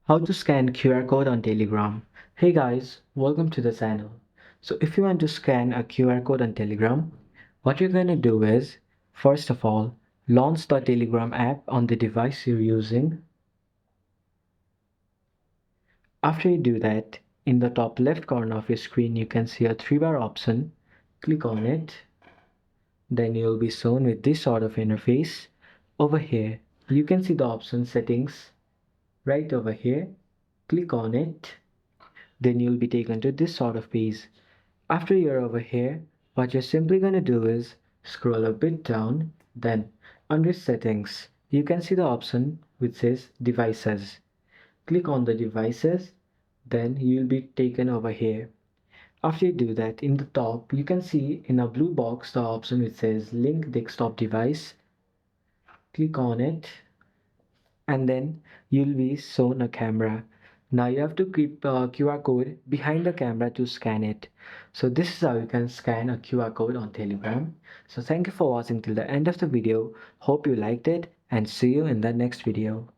How to scan QR code on Telegram. Hey guys, welcome to the channel. So if you want to scan a QR code on Telegram, what you're going to do is, first of all, launch the Telegram app on the device you're using. After you do that, in the top left corner of your screen, you can see a three-bar option. Click on it. Then you'll be shown with this sort of interface. Over here, you can see the option settings right over here. Click on it. Then you'll be taken to this sort of page. After you're over here, what you're simply going to do is scroll a bit down, then under settings, you can see the option which says devices. Click on the devices, then you'll be taken over here. After you do that, in the top, you can see in a blue box the option which says link desktop device. Click on it, and then you'll be shown a camera. Now you have to keep a QR code behind the camera to scan it. So this is how you can scan a QR code on Telegram. So thank you for watching till the end of the video. Hope you liked it and see you in the next video.